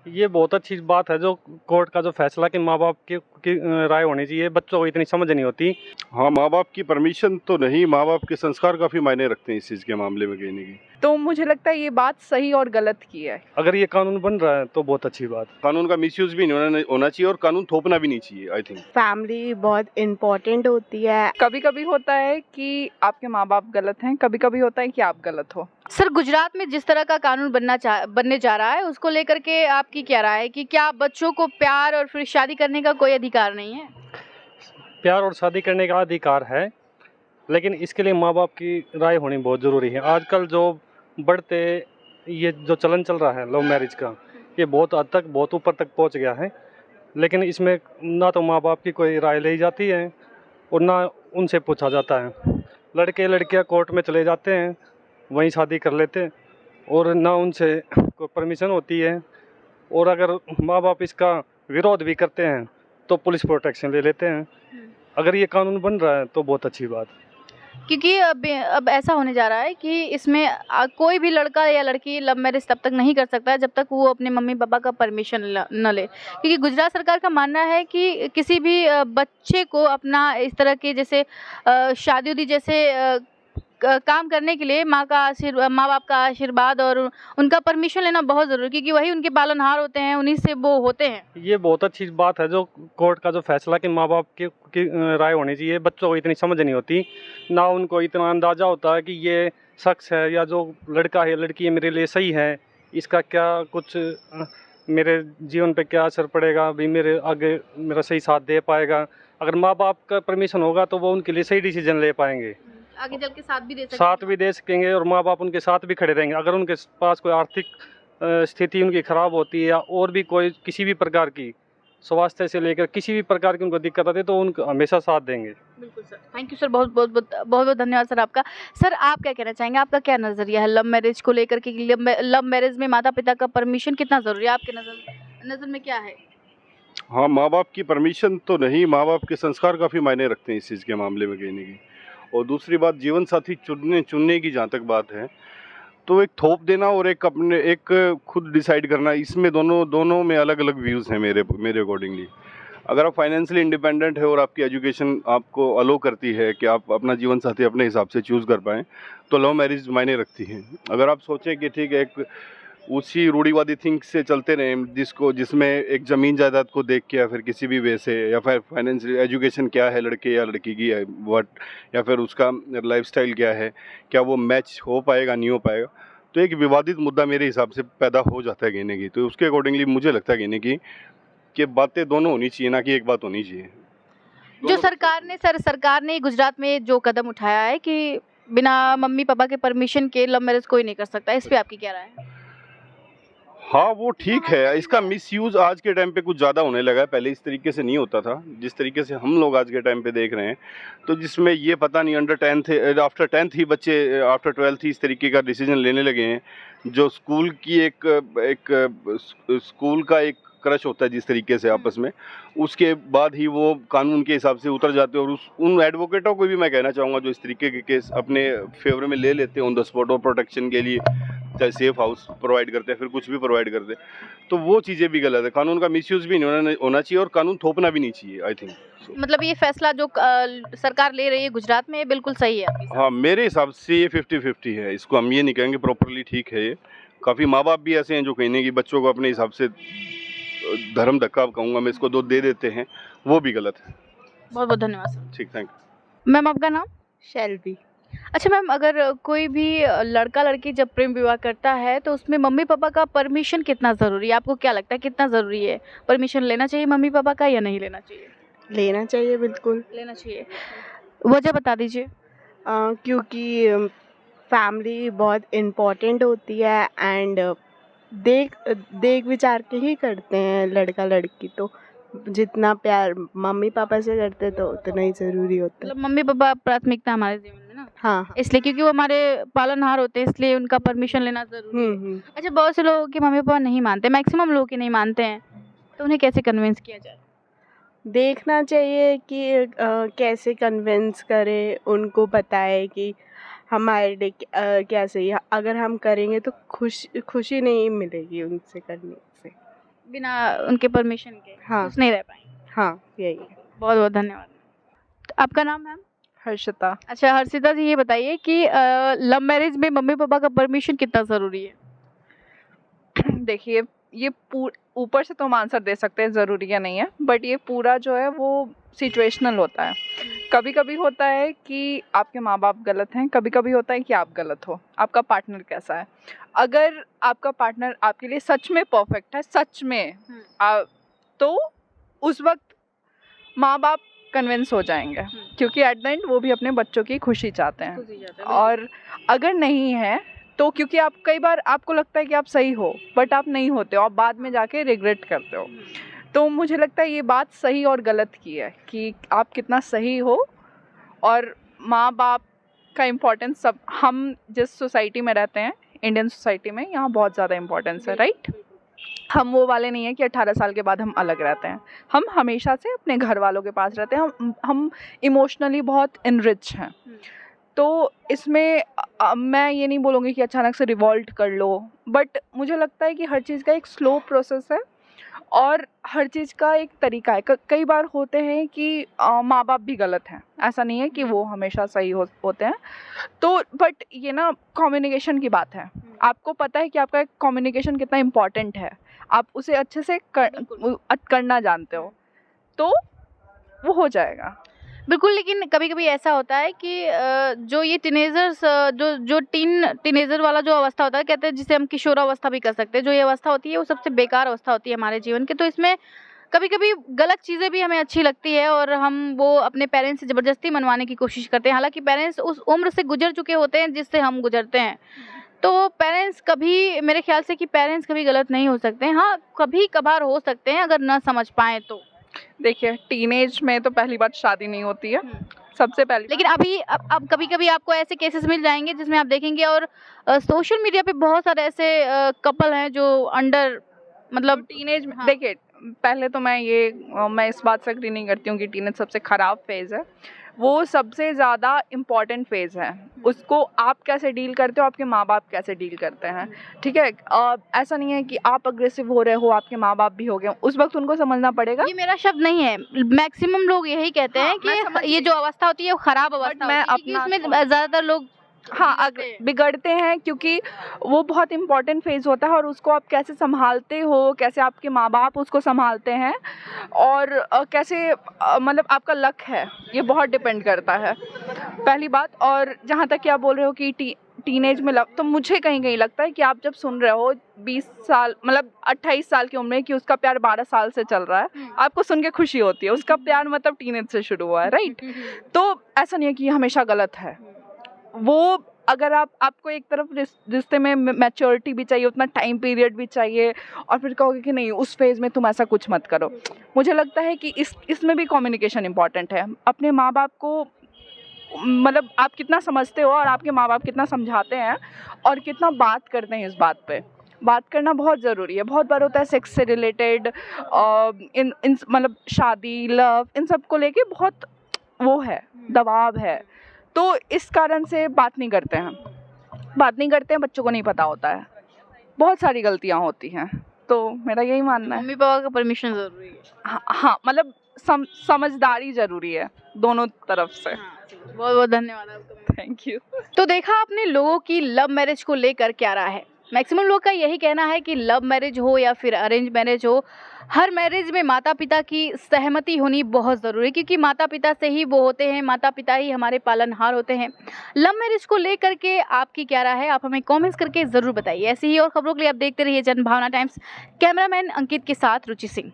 ये बहुत अच्छी बात है जो कोर्ट का जो फैसला कि माँ बाप की राय होनी चाहिए। बच्चों को इतनी समझ नहीं होती। हाँ, माँ बाप की परमिशन तो नहीं, माँ बाप के संस्कार काफ़ी मायने रखते हैं इस चीज़ के मामले में कहने की। तो मुझे लगता है ये बात सही और गलत की है। अगर ये कानून बन रहा है तो बहुत अच्छी बात। कानून का मिसयूज भी नहीं होना चाहिए और कानून थोपना भी नहीं चाहिए। आई थिंक फैमिली बहुत इम्पोर्टेंट होती है। कभी कभी होता है कि आपके माँ बाप गलत हैं, कभी कभी होता है कि आप गलत हो। सर, गुजरात में जिस तरह का कानून बनने जा रहा है उसको लेकर के आपकी क्या राय है कि क्या बच्चों को प्यार और फिर शादी करने का कोई अधिकार नहीं है? प्यार और शादी करने का अधिकार है, लेकिन इसके लिए माँ बाप की राय होनी बहुत ज़रूरी है। आजकल जो बढ़ते ये जो चलन चल रहा है लव मैरिज का, ये बहुत हद तक बहुत ऊपर तक पहुंच गया है। लेकिन इसमें ना तो माँ बाप की कोई राय ली जाती है और ना उनसे पूछा जाता है। लड़के लड़कियां कोर्ट में चले जाते हैं, वहीं शादी कर लेते हैं और ना उनसे कोई परमिशन होती है। और अगर माँ बाप इसका विरोध भी करते हैं तो पुलिस प्रोटेक्शन ले लेते हैं। अगर ये कानून बन रहा है तो बहुत अच्छी बात। क्योंकि अब ऐसा होने जा रहा है कि इसमें कोई भी लड़का या लड़की लव मैरिज तब तक नहीं कर सकता है जब तक वो अपने मम्मी पापा का परमिशन न ले। क्योंकि गुजरात सरकार का मानना है कि किसी भी बच्चे को अपना इस तरह के जैसे शादी उदी जैसे काम करने के लिए माँ बाप का आशीर्वाद और उनका परमिशन लेना बहुत ज़रूरी है, क्योंकि वही उनके पालनहार होते हैं, उन्हीं से वो होते हैं। ये बहुत अच्छी बात है जो कोर्ट का जो फैसला कि माँ बाप की राय होनी चाहिए। बच्चों को इतनी समझ नहीं होती, ना उनको इतना अंदाज़ा होता है कि ये शख्स है या जो लड़का है लड़की है मेरे लिए सही है, इसका क्या कुछ मेरे जीवन पे क्या असर पड़ेगा, भी मेरे आगे मेरा सही साथ दे पाएगा। अगर माँ बाप का परमिशन होगा तो वो उनके लिए सही डिसीजन ले पाएंगे, आगे चल के साथ भी दे सकेंगे और माँ बाप उनके साथ भी खड़े रहेंगे। अगर उनके पास कोई आर्थिक स्थिति उनकी ख़राब होती है या और भी कोई किसी भी प्रकार की स्वास्थ्य से लेकर किसी भी प्रकार की उनको दिक्कत आती है तो उनको हमेशा साथ देंगे। बिल्कुल सर, थैंक यू सर, बहुत धन्यवाद सर आपका। सर, आप क्या कहना चाहेंगे? आपका क्या नज़रिया है लव मैरिज को लेकर के? लव मैरिज में माता पिता का परमिशन कितना ज़रूरी है आपके नज़र में क्या है? हाँ, माँ बाप की परमिशन तो नहीं, माँ बाप के संस्कार काफ़ी मायने रखते हैं इस चीज़ के मामले में कहने की। और दूसरी बात, जीवन साथी चुनने की जहाँ तक बात है तो एक थोप देना और एक खुद डिसाइड करना, इसमें दोनों में अलग अलग व्यूज़ हैं मेरे अकॉर्डिंगली। अगर आप फाइनेंशियली इंडिपेंडेंट है और आपकी एजुकेशन आपको अलो करती है कि आप अपना जीवन साथी अपने हिसाब से चूज़ कर पाएँ तो लव मैरिज मायने रखती है। अगर आप सोचें कि ठीक है, एक उसी रूढ़िवादी थिंक से चलते रहें जिसमें एक ज़मीन जायदाद को देख के या फिर किसी भी वे से या फिर फाइनेंशियल एजुकेशन क्या है लड़के या लड़की की या फिर उसका लाइफस्टाइल क्या है, क्या वो मैच हो पाएगा नहीं हो पाएगा, तो एक विवादित मुद्दा मेरे हिसाब से पैदा हो जाता है कहने की। तो उसके अकॉर्डिंगली मुझे लगता है कहने की कि बातें दोनों होनी चाहिए, ना कि एक बात होनी चाहिए। जो सरकार ने गुजरात में जो कदम उठाया है कि बिना मम्मी पापा के परमिशन के लव मैरिज कोई नहीं कर सकता, इस पे आपकी क्या राय है? हाँ, वो ठीक है। इसका मिसयूज़ आज के टाइम पे कुछ ज़्यादा होने लगा है, पहले इस तरीके से नहीं होता था जिस तरीके से हम लोग आज के टाइम पे देख रहे हैं। तो जिसमें ये पता नहीं आफ्टर 10th ही बच्चे आफ्टर 12th ही इस तरीके का डिसीजन लेने लगे हैं। जो स्कूल की स्कूल का एक क्रश होता है जिस तरीके से आपस में, उसके बाद ही वो कानून के हिसाब से उतर जाते हैं। और उन एडवोकेटों को भी मैं कहना चाहूँगा जो इस तरीके के केस अपने फेवर में ले लेते हैं ऑन द स्पॉट और प्रोटेक्शन के लिए, चाहे सेफ हाउस प्रोवाइड करते हैं फिर कुछ भी प्रोवाइड करते हैं, तो वो चीज़ें भी गलत है। कानून का मिसयूज़ भी नहीं होना चाहिए और कानून थोपना भी नहीं चाहिए। आई थिंक मतलब ये फैसला जो सरकार ले रही है गुजरात में, ये बिल्कुल सही है आपके हिसाब हाँ, मेरे हिसाब से ये 50-50 है। इसको हम ये नहीं कहेंगे प्रॉपरली ठीक है ये। काफ़ी माँ बाप भी ऐसे हैं जो कहने की बच्चों को अपने हिसाब से धर्म धक्का कहूँगा मैं इसको, दे देते हैं, वो भी गलत है। से? बहुत बहुत धन्यवाद सर। ठीक, थैंक यू। मैम, आपका नाम? शेल्बी। अच्छा मैम, अगर कोई भी लड़का लड़की जब प्रेम विवाह करता है तो उसमें मम्मी पापा का परमिशन कितना ज़रूरी है? आपको क्या लगता है कितना ज़रूरी है? परमिशन लेना चाहिए मम्मी पापा का या नहीं लेना चाहिए? लेना चाहिए, बिल्कुल लेना चाहिए। वजह बता दीजिए। क्योंकि फैमिली बहुत इम्पोर्टेंट होती है एंड देख विचार के ही करते हैं लड़का लड़की। तो जितना प्यार मम्मी पापा से करते तो उतना ही ज़रूरी होता है। मतलब मम्मी पापा प्राथमिकता हमारे जीवन में ना, हाँ। इसलिए क्योंकि वो हमारे पालनहार होते हैं, इसलिए उनका परमिशन लेना ज़रूरी है। अच्छा, बहुत से लोगों के मम्मी पापा नहीं मानते, मैक्सिमम लोग के नहीं मानते हैं, तो उन्हें कैसे कन्विंस किया जाए? देखना चाहिए कि कैसे कन्विंस करें, उनको बताए कि हमारे लिए क्या सही है। अगर हम करेंगे तो खुशी नहीं मिलेगी उनसे करने से। बिना उनके परमिशन के हाँ खुश नहीं रह पाएंगे। हाँ यही है। बहुत बहुत धन्यवाद। तो आपका नाम मैम? हर्षिता। अच्छा हर्षिता जी, ये बताइए कि लव मैरिज में मम्मी पापा का परमिशन कितना ज़रूरी है? देखिए, ये ऊपर से तो हम आंसर दे सकते हैं ज़रूरी या नहीं है, बट ये पूरा जो है वो सिचुएशनल होता है। कभी कभी होता है कि आपके माँ बाप गलत हैं, कभी कभी होता है कि आप गलत हो। आपका पार्टनर कैसा है, अगर आपका पार्टनर आपके लिए सच में परफेक्ट है, सच में तो उस वक्त माँ बाप कन्विंस हो जाएंगे, क्योंकि एट द एंड वो भी अपने बच्चों की खुशी चाहते हैं। और अगर नहीं है तो क्योंकि आप कई बार आपको लगता है कि आप सही हो, बट आप नहीं होते हो, आप बाद में जाके रिग्रेट करते हो। तो मुझे लगता है ये बात सही और गलत की है कि आप कितना सही हो, और माँ बाप का इम्पोर्टेंस सब, हम जिस सोसाइटी में रहते हैं, इंडियन सोसाइटी में, यहाँ बहुत ज़्यादा इम्पोर्टेंस है, राइट। हम वो वाले नहीं है कि 18 साल के बाद हम अलग रहते हैं, हम हमेशा से अपने घर वालों के पास रहते हैं, हम इमोशनली बहुत इनरिच हैं। तो इसमें मैं ये नहीं बोलूँगी कि अचानक से रिवॉल्ट कर लो, बट मुझे लगता है कि हर चीज़ का एक स्लो प्रोसेस है और हर चीज़ का एक तरीका है। कई बार होते हैं कि माँ बाप भी गलत हैं, ऐसा नहीं है कि वो हमेशा सही होते हैं। तो बट ये ना कम्युनिकेशन की बात है। आपको पता है कि आपका कम्युनिकेशन कितना इम्पॉर्टेंट है, आप उसे अच्छे से करना जानते हो, तो वो हो जाएगा। बिल्कुल, लेकिन कभी कभी ऐसा होता है कि जो ये टीनेजर्स, जो टीनेजर वाला जो अवस्था होता है, कहते हैं जिसे हम किशोरावस्था भी कर सकते हैं, जो ये अवस्था होती है वो सबसे बेकार अवस्था होती है हमारे जीवन की। तो इसमें कभी कभी गलत चीज़ें भी हमें अच्छी लगती है और हम वो अपने पेरेंट्स से ज़बरदस्ती मनवाने की कोशिश करते हैं, हालांकि पेरेंट्स उस उम्र से गुजर चुके होते हैं जिससे हम गुजरते हैं। तो पेरेंट्स कभी, मेरे ख्याल से कि पेरेंट्स कभी गलत नहीं हो सकते हैं। हाँ, कभी कभार हो सकते हैं अगर ना समझ पाएँ तो। देखिए, टीनेज में तो पहली बात शादी नहीं होती है, सबसे पहले। लेकिन अभी अब कभी कभी आपको ऐसे केसेस मिल जाएंगे जिसमें आप देखेंगे, और सोशल मीडिया पे बहुत सारे ऐसे कपल हैं जो अंडर, मतलब टीनेज में, हाँ। देखिए पहले तो मैं इस बात से एग्री नहीं करती हूँ कि टीनेज सबसे ख़राब फेज़ है। वो सबसे ज़्यादा इम्पॉर्टेंट फेज़ है। उसको आप कैसे डील करते हो, आपके माँ बाप कैसे डील करते हैं, ठीक है। ऐसा नहीं है कि आप अग्रेसिव हो रहे हो, आपके माँ बाप भी हो गए, उस वक्त उनको समझना पड़ेगा। ये मेरा शब्द नहीं है, मैक्सिमम लोग यही कहते हैं कि ये जो अवस्था होती है वो खराब अवस्था मैं होती है, क्योंकि अपना उसमें ज़्यादातर लोग बिगड़ते हैं, क्योंकि वो बहुत इम्पॉर्टेंट फेज़ होता है और उसको आप कैसे संभालते हो, कैसे आपके माँ बाप उसको संभालते हैं, और कैसे मतलब आपका लक है, ये बहुत डिपेंड करता है, पहली बात। और जहाँ तक कि आप बोल रहे हो कि टीनेज में लव, तो मुझे कहीं कहीं लगता है कि आप जब सुन रहे हो 20 साल, मतलब 28 साल की उम्र में, कि उसका प्यार 12 साल से चल रहा है, आपको सुन के खुशी होती है, उसका प्यार मतलब टीनेज से शुरू हुआ है, राइट। तो ऐसा नहीं है कि हमेशा गलत है वो। अगर आपको एक तरफ रिश्ते में मैच्योरिटी भी चाहिए, उतना टाइम पीरियड भी चाहिए, और फिर कहोगे कि नहीं उस फेज़ में तुम ऐसा कुछ मत करो, मुझे लगता है कि इसमें भी कम्युनिकेशन इम्पॉर्टेंट है। अपने माँ बाप को, मतलब आप कितना समझते हो और आपके माँ बाप कितना समझाते हैं और कितना बात करते हैं, इस बात पे बात करना बहुत ज़रूरी है। बहुत बार होता है सेक्स से रिलेटेड, इन मतलब शादी, लव, इन सब को लेके बहुत वो है, दबाव है, तो इस कारण से बात नहीं करते हैं, बच्चों को नहीं पता होता है, बहुत सारी गलतियाँ होती हैं। तो मेरा यही मानना है, मम्मी पापा का परमिशन ज़रूरी है। हाँ मतलब समझदारी ज़रूरी है दोनों तरफ से। बहुत बहुत धन्यवाद आपका। Thank you. तो देखा आपने लोगों की लव मैरिज को लेकर क्या राय है। मैक्सिमम लोग का यही कहना है कि लव मैरिज हो या फिर अरेंज मैरिज हो, हर मैरिज में माता पिता की सहमति होनी बहुत ज़रूरी है, क्योंकि माता पिता से ही वो होते हैं, माता पिता ही हमारे पालनहार होते हैं। लव मैरिज को लेकर के आपकी क्या राय है, आप हमें कमेंट्स करके ज़रूर बताइए। ऐसी ही और खबरों के लिए आप देखते रहिए जनभावना टाइम्स। कैमरामैन अंकित के साथ रुचि सिंह।